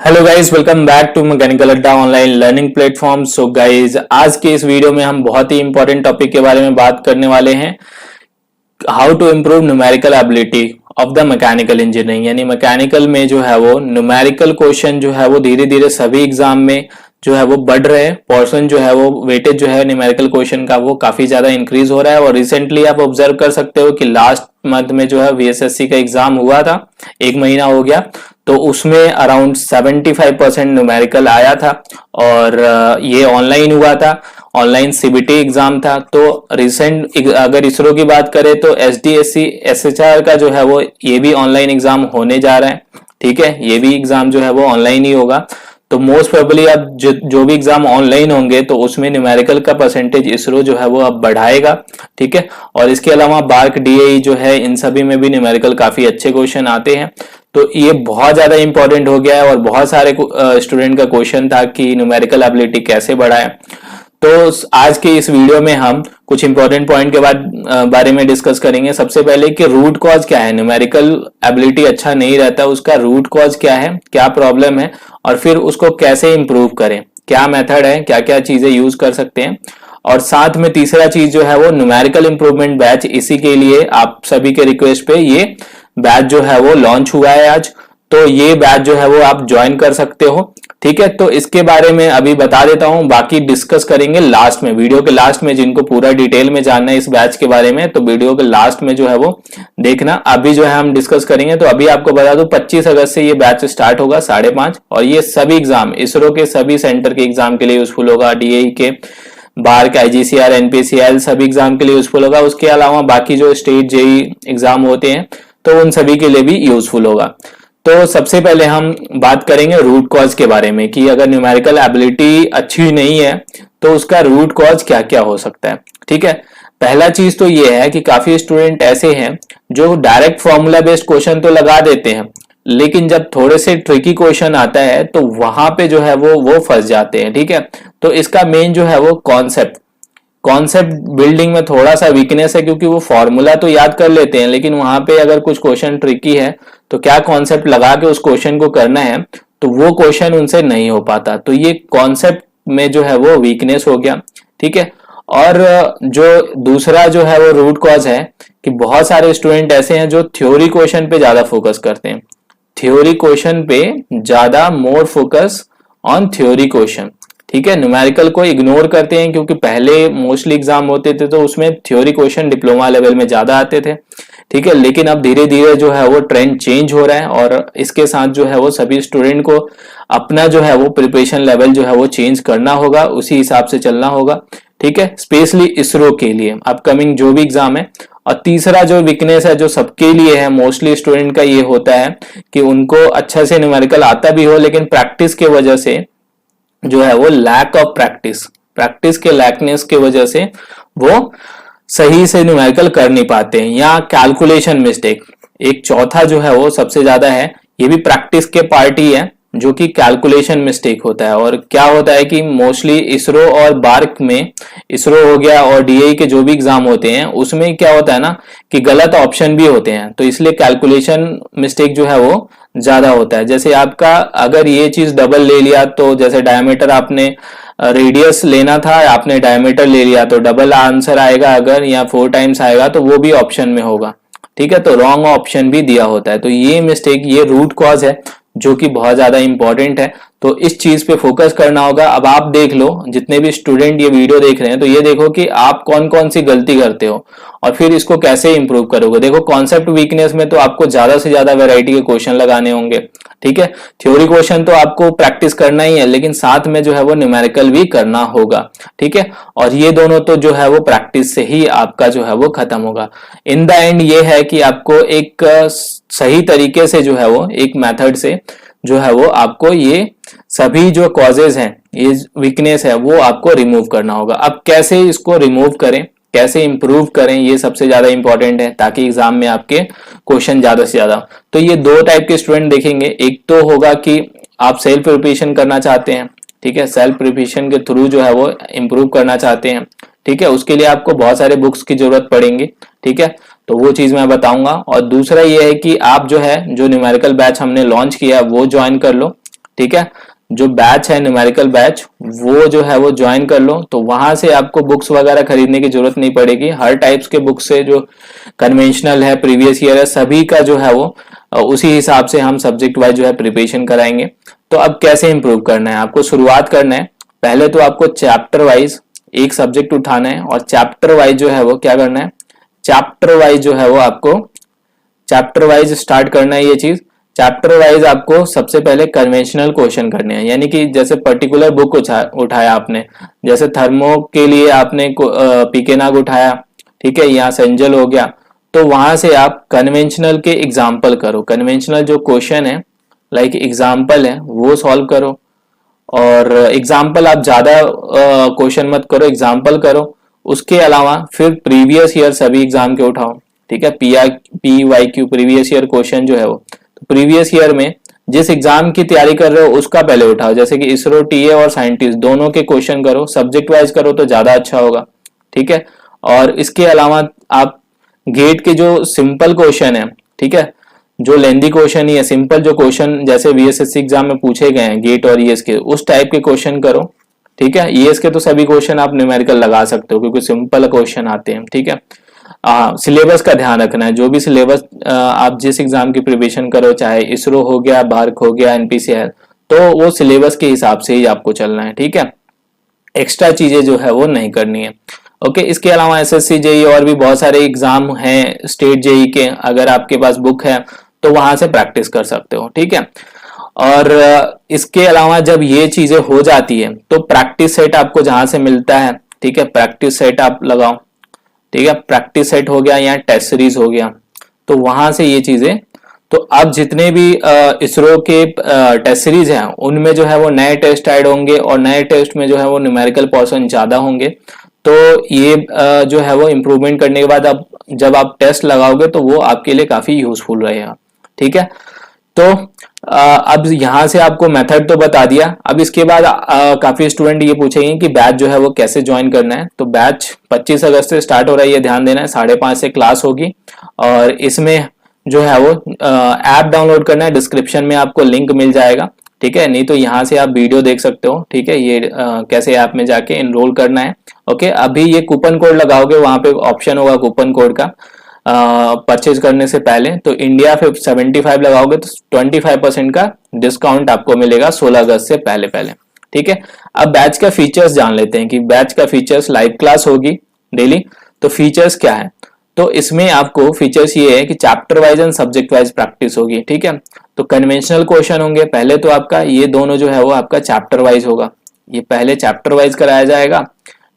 Hello guys, welcome back to Mechanical Adda online learning platform. So guys, आज के इस video में हम बहुत ही इंपॉर्टेंट टॉपिक के बारे में बात करने वाले हैं। How to improve numerical ability of the mechanical engineering. यानी मैकेनिकल में जो है वो न्यूमेरिकल क्वेश्चन जो है वो धीरे धीरे सभी एग्जाम में जो है वो बढ़ रहे हैं। पोर्शन जो है वो वेटेज जो है न्यूमेरिकल क्वेश्चन का वो काफी ज्यादा इंक्रीज हो रहा है। और रिसेंटली आप ऑब्जर्व कर सकते हो कि लास्ट मंथ में जो है वीएसएससी का एग्जाम हुआ था, एक महीना हो गया, तो उसमें अराउंड 75% न्यूमेरिकल आया था। और ये ऑनलाइन हुआ था, ऑनलाइन सीबीटी एग्जाम था। तो रिसेंट अगर इसरो की बात करें तो एसडीएससी एसएचआर का जो है वो ये भी ऑनलाइन एग्जाम होने जा रहा है। ठीक है, ये भी एग्जाम जो है वो ऑनलाइन ही होगा। तो मोस्ट प्रोबेबली अब जो भी एग्जाम ऑनलाइन होंगे तो उसमें न्यूमेरिकल का परसेंटेज इसरो जो है वो अब बढ़ाएगा। ठीक है, और इसके अलावा बार्क डीएई जो है, इन सभी में भी न्यूमेरिकल काफी अच्छे क्वेश्चन आते हैं। तो ये बहुत ज्यादा इंपॉर्टेंट हो गया है और बहुत सारे स्टूडेंट का क्वेश्चन था कि न्यूमेरिकल एबिलिटी कैसे बढ़ाएं। तो आज के इस वीडियो में हम कुछ इंपॉर्टेंट पॉइंट के बारे में डिस्कस करेंगे। सबसे पहले कि रूट कॉज क्या है, न्यूमेरिकल एबिलिटी अच्छा नहीं रहता, उसका रूट कॉज क्या है, क्या प्रॉब्लम है, और फिर उसको कैसे इंप्रूव करें, क्या मेथड है, क्या क्या चीजें यूज कर सकते हैं। और साथ में तीसरा चीज जो है वो न्यूमेरिकल इंप्रूवमेंट बैच, इसी के लिए आप सभी के रिक्वेस्ट पे ये बैच जो है वो लॉन्च हुआ है आज। तो ये बैच जो है वो आप ज्वाइन कर सकते हो। ठीक है, तो इसके बारे में अभी बता देता हूं, बाकी डिस्कस करेंगे लास्ट में, वीडियो के लास्ट में। जिनको पूरा डिटेल में जानना है इस बैच के बारे में तो वीडियो के लास्ट में जो है वो देखना। अभी जो है हम डिस्कस करेंगे। तो अभी आपको बता दूं 25 अगस्त से ये बैच स्टार्ट होगा 5:30, और ये सभी एग्जाम, इसरो के सभी सेंटर के एग्जाम के लिए यूजफुल होगा। डीएई के, बार्क, आईजीसीआर, एनपीसीएल सभी एग्जाम के लिए यूजफुल होगा। उसके अलावा बाकी जो स्टेट जेई एग्जाम होते हैं तो उन सभी के लिए भी यूजफुल होगा। तो सबसे पहले हम बात करेंगे रूट कॉज के बारे में कि अगर न्यूमेरिकल एबिलिटी अच्छी नहीं है तो उसका रूट कॉज क्या क्या हो सकता है। ठीक है, पहला चीज तो ये है कि काफी स्टूडेंट ऐसे हैं जो डायरेक्ट फॉर्मूला बेस्ड क्वेश्चन तो लगा देते हैं, लेकिन जब थोड़े से ट्रिकी क्वेश्चन आता है तो वहां पे जो है वो फंस जाते हैं। ठीक है, तो इसका मेन जो है वो कॉन्सेप्ट बिल्डिंग में थोड़ा सा वीकनेस है, क्योंकि वो फॉर्मूला तो याद कर लेते हैं लेकिन वहां पे अगर कुछ क्वेश्चन ट्रिकी है तो क्या कॉन्सेप्ट लगा के उस क्वेश्चन को करना है तो वो क्वेश्चन उनसे नहीं हो पाता। तो ये कॉन्सेप्ट में जो है वो वीकनेस हो गया। ठीक है, और जो दूसरा जो है वो रूट कॉज है कि बहुत सारे स्टूडेंट ऐसे हैं जो थ्योरी क्वेश्चन पे ज्यादा फोकस करते हैं। थ्योरी क्वेश्चन पे ज्यादा more focus on theory question. ठीक है, न्यूमेरिकल को इग्नोर करते हैं क्योंकि पहले मोस्टली एग्जाम होते थे तो उसमें थ्योरी क्वेश्चन डिप्लोमा लेवल में ज्यादा आते थे। ठीक है, लेकिन अब धीरे धीरे जो है वो ट्रेंड चेंज हो रहा है और इसके साथ जो है वो सभी स्टूडेंट को अपना जो है वो प्रिपरेशन लेवल जो है वो चेंज करना होगा, उसी हिसाब से चलना होगा। ठीक है, स्पेशली इसरो के लिए अपकमिंग जो भी एग्जाम है। और तीसरा जो वीकनेस है जो सबके लिए है, मोस्टली स्टूडेंट का ये होता है कि उनको अच्छा से न्यूमेरिकल आता भी हो लेकिन प्रैक्टिस के वजह से जो है वो लैक ऑफ प्रैक्टिस के लैकनेस के वजह से वो सही से न्यूमेरिकल कर नहीं पाते हैं, या कैलकुलेशन मिस्टेक एक चौथा जो है वो सबसे ज्यादा है। ये भी प्रैक्टिस के पार्ट ही है जो कि कैलकुलेशन मिस्टेक होता है। और क्या होता है कि मोस्टली इसरो और बार्क में, इसरो हो गया और डीएई के जो भी एग्जाम होते हैं उसमें क्या होता है ना कि गलत ऑप्शन भी होते हैं, तो इसलिए कैलकुलेशन मिस्टेक जो है वो ज्यादा होता है। जैसे आपका अगर ये चीज डबल ले लिया तो जैसे डायमीटर आपने रेडियस लेना था, आपने डायमीटर ले लिया तो डबल आंसर आएगा, अगर या 4 टाइम्स आएगा तो वो भी ऑप्शन में होगा। ठीक है, तो रॉन्ग ऑप्शन भी दिया होता है। तो ये मिस्टेक, ये रूट कॉज है जो कि बहुत ज्यादा इंपॉर्टेंट है। तो इस चीज पे फोकस करना होगा। अब आप देख लो, जितने भी स्टूडेंट ये वीडियो देख रहे हैं तो ये देखो कि आप कौन कौन सी गलती करते हो और फिर इसको कैसे इंप्रूव करोगे। देखो, कॉन्सेप्ट वीकनेस में तो आपको ज्यादा से ज्यादा वैरायटी के क्वेश्चन लगाने होंगे। ठीक है, थ्योरी क्वेश्चन तो आपको प्रैक्टिस करना ही है लेकिन साथ में जो है वो न्यूमेरिकल भी करना होगा। ठीक है, और ये दोनों तो जो है वो प्रैक्टिस से ही आपका जो है वो खत्म होगा। इन द एंड ये है कि आपको एक सही तरीके से जो है वो एक मेथड से जो है वो आपको ये सभी जो कॉजेज हैं, ये वीकनेस है, वो आपको रिमूव करना होगा। अब कैसे इसको रिमूव करें, कैसे इंप्रूव करें, ये सबसे ज्यादा इंपॉर्टेंट है ताकि एग्जाम में आपके क्वेश्चन ज्यादा से ज्यादा। तो ये दो टाइप के स्टूडेंट देखेंगे। एक तो होगा कि आप सेल्फ प्रिपरेशन करना चाहते हैं। ठीक है, सेल्फ प्रिपरेशन के थ्रू जो है वो इंप्रूव करना चाहते हैं। ठीक है, उसके लिए आपको बहुत सारे बुक्स की जरूरत पड़ेगी। ठीक है, तो वो चीज मैं बताऊंगा। और दूसरा ये है कि आप जो है जो न्यूमेरिकल बैच हमने लॉन्च किया वो ज्वाइन कर लो। ठीक है, जो बैच है न्यूमेरिकल बैच वो जो है वो ज्वाइन कर लो, तो वहां से आपको बुक्स वगैरह खरीदने की जरूरत नहीं पड़ेगी। हर टाइप्स के बुक्स से जो कन्वेंशनल है, प्रीवियस ईयर है, सभी का जो है वो उसी हिसाब से हम सब्जेक्ट वाइज जो है प्रिपरेशन कराएंगे। तो अब कैसे इंप्रूव करना है, आपको शुरुआत करना है, पहले तो आपको चैप्टर वाइज एक सब्जेक्ट उठाना है और चैप्टर वाइज जो है वो क्या करना है, चैप्टर वाइज जो है वो आपको चैप्टर वाइज स्टार्ट करना है ये चीज। चैप्टर वाइज आपको सबसे पहले कन्वेंशनल क्वेश्चन करने हैं, यानी कि जैसे पर्टिकुलर बुक उठाया आपने, जैसे थर्मो के लिए आपने पीकेनाग उठाया, ठीक है, यहाँ सेंजल हो गया, तो वहां से आप कन्वेंशनल के एग्जाम्पल करो, कन्वेंशनल जो क्वेश्चन है लाइक एग्जाम्पल है वो सॉल्व करो। और एग्जाम्पल आप ज्यादा क्वेश्चन मत करो, एग्जाम्पल करो। उसके अलावा फिर प्रीवियस ईयर सभी एग्जाम के उठाओ, ठीक है, PYQ प्रीवियस ईयर क्वेश्चन जो है वो, तो प्रीवियस ईयर में जिस एग्जाम की तैयारी कर रहे हो उसका पहले उठाओ, जैसे कि इसरो, टीए और साइंटिस्ट दोनों के क्वेश्चन करो, सब्जेक्ट वाइज करो तो ज्यादा अच्छा होगा, ठीक है। और इसके अलावा आप गेट के जो सिंपल क्वेश्चन है, ठीक है, जो लेंदी क्वेश्चन ही है, सिंपल जो क्वेश्चन जैसे VSSC एग्जाम में पूछे गए हैं गेट और ईएस के, उस टाइप के क्वेश्चन करो, ठीक है। ईएस के तो सभी क्वेश्चन आप न्यूमेरिकल लगा सकते हो क्योंकि सिंपल क्वेश्चन आते हैं, ठीक है। सिलेबस का ध्यान रखना है, जो भी सिलेबस आप जिस एग्जाम की प्रिपरेशन करो, चाहे इसरो हो गया, बार्क हो गया, NPCL, तो वो सिलेबस के हिसाब से ही आपको चलना है, ठीक है, एक्स्ट्रा चीजें जो है वो नहीं करनी है। ओके, इसके अलावा SSC JEE और भी बहुत सारे एग्जाम हैं स्टेट JEE के, अगर आपके पास बुक है तो वहां से प्रैक्टिस कर सकते हो, ठीक है। और इसके अलावा जब ये चीजें हो जाती है तो प्रैक्टिस सेट आपको जहां से मिलता है, ठीक है, प्रैक्टिस सेट आप लगाओ, ठीक है, प्रैक्टिस सेट हो गया या टेस्ट सीरीज हो गया, तो वहां से ये चीजें, तो अब जितने भी इसरो के टेस्ट सीरीज हैं उनमें जो है वो नए टेस्ट ऐड होंगे और नए टेस्ट में जो है वो न्यूमेरिकल पोर्शन ज्यादा होंगे, तो ये जो है वो इम्प्रूवमेंट करने के बाद अब जब आप टेस्ट लगाओगे तो वो आपके लिए काफी यूजफुल रहेगा, ठीक है। तो अब यहाँ से आपको मेथड तो बता दिया, अब इसके बाद काफी स्टूडेंट ये पूछेंगे कि बैच जो है वो कैसे ज्वाइन करना है। तो बैच 25 अगस्त से स्टार्ट हो रहा है, ये ध्यान देना है, 5:30 से क्लास होगी और इसमें जो है वो ऐप डाउनलोड करना है, डिस्क्रिप्शन में आपको लिंक मिल जाएगा, ठीक है, नहीं तो यहाँ से आप वीडियो देख सकते हो, ठीक है, ये कैसे ऐप में जाके एनरोल करना है। ओके, अभी ये कूपन कोड लगाओगे, वहां पे ऑप्शन होगा कूपन कोड का परचेज करने से पहले, तो इंडिया 75 लगाओगे तो 25% का डिस्काउंट आपको मिलेगा 16 अगस्त से पहले पहले, ठीक है। अब बैच का फीचर्स जान लेते हैं कि बैच का फीचर्स, लाइव क्लास होगी डेली, तो फीचर्स क्या है, तो इसमें आपको फीचर्स ये है कि chapter wise and subject wise practice होगी, ठीक है। तो कन्वेंशनल क्वेश्चन होंगे, पहले तो आपका ये दोनों जो है वो आपका चैप्टर वाइज होगा, ये पहले चैप्टर वाइज कराया जाएगा,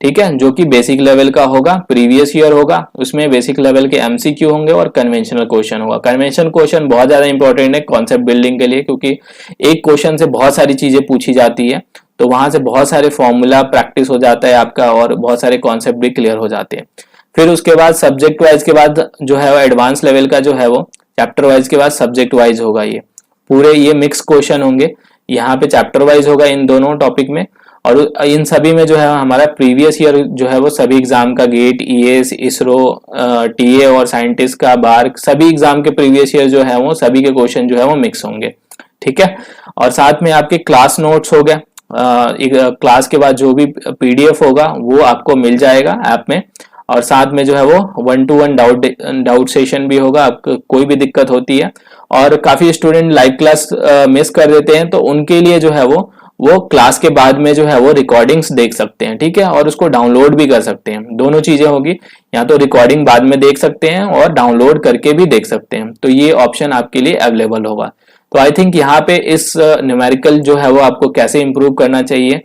ठीक है, जो कि बेसिक लेवल का होगा, प्रीवियस ईयर होगा, उसमें बेसिक लेवल के MCQ होंगे और कन्वेंशनल क्वेश्चन होगा। कन्वेंशनल क्वेश्चन बहुत ज्यादा इंपॉर्टेंट है कॉन्सेप्ट बिल्डिंग के लिए, क्योंकि एक क्वेश्चन से बहुत सारी चीजें पूछी जाती है, तो वहां से बहुत सारे फॉर्मूला प्रैक्टिस हो जाता है आपका और बहुत सारे कॉन्सेप्ट भी क्लियर हो जाते हैं। फिर उसके बाद सब्जेक्ट वाइज के बाद जो है वो एडवांस लेवल का जो है वो चैप्टर वाइज के बाद सब्जेक्ट वाइज होगा, ये पूरे ये मिक्स क्वेश्चन होंगे, यहाँ पे चैप्टर वाइज होगा इन दोनों टॉपिक में, और इन सभी में जो है हमारा प्रीवियस ईयर जो है वो सभी एग्जाम का गेट, ईएस, इसरो, टीए और साइंटिस्ट का, बार्क, सभी एग्जाम के प्रीवियस ईयर जो है वो सभी के क्वेश्चन जो है वो मिक्स होंगे, ठीक है। और साथ में आपके क्लास नोट्स हो गया, क्लास के बाद जो भी PDF होगा वो आपको मिल जाएगा ऐप में, और साथ में जो है वो 1-to-1 डाउट सेशन भी होगा, आपको कोई भी दिक्कत होती है। और काफी स्टूडेंट लाइव क्लास मिस कर देते हैं, तो उनके लिए जो है वो क्लास के बाद में जो है वो रिकॉर्डिंग्स देख सकते हैं, ठीक है, और उसको डाउनलोड भी कर सकते हैं, दोनों चीजें होगी, या तो रिकॉर्डिंग बाद में देख सकते हैं और डाउनलोड करके भी देख सकते हैं, तो ये ऑप्शन आपके लिए अवेलेबल होगा। तो आई थिंक यहाँ पे इस न्यूमेरिकल जो है वो आपको कैसे इंप्रूव करना चाहिए,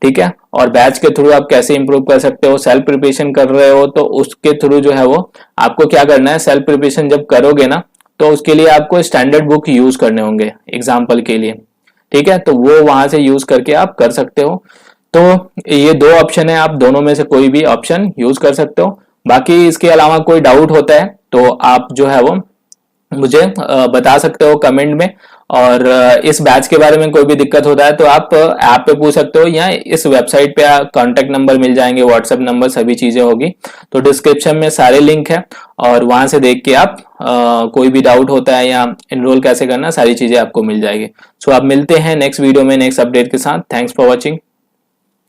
ठीक है, और बैच के थ्रू आप कैसे इंप्रूव कर सकते हो। सेल्फ प्रिपरेशन कर रहे हो तो उसके थ्रू जो है वो आपको क्या करना है, सेल्फ प्रिपरेशन जब करोगे ना तो उसके लिए आपको स्टैंडर्ड बुक यूज करने होंगे एग्जाम्पल के लिए, ठीक है, तो वो वहां से यूज करके आप कर सकते हो। तो ये दो ऑप्शन है, आप दोनों में से कोई भी ऑप्शन यूज कर सकते हो। बाकी इसके अलावा कोई डाउट होता है तो आप जो है वो मुझे बता सकते हो कमेंट में, और इस बैच के बारे में कोई भी दिक्कत होता है तो आप ऐप पे पूछ सकते हो, या इस वेबसाइट पे कांटेक्ट नंबर मिल जाएंगे, व्हाट्सएप नंबर, सभी चीजें होगी। तो डिस्क्रिप्शन में सारे लिंक है और वहां से देख के आप कोई भी डाउट होता है या एनरोल कैसे करना, सारी चीजें आपको मिल जाएगी। सो आप मिलते हैं नेक्स्ट वीडियो में नेक्स्ट अपडेट के साथ। Thanks for watching.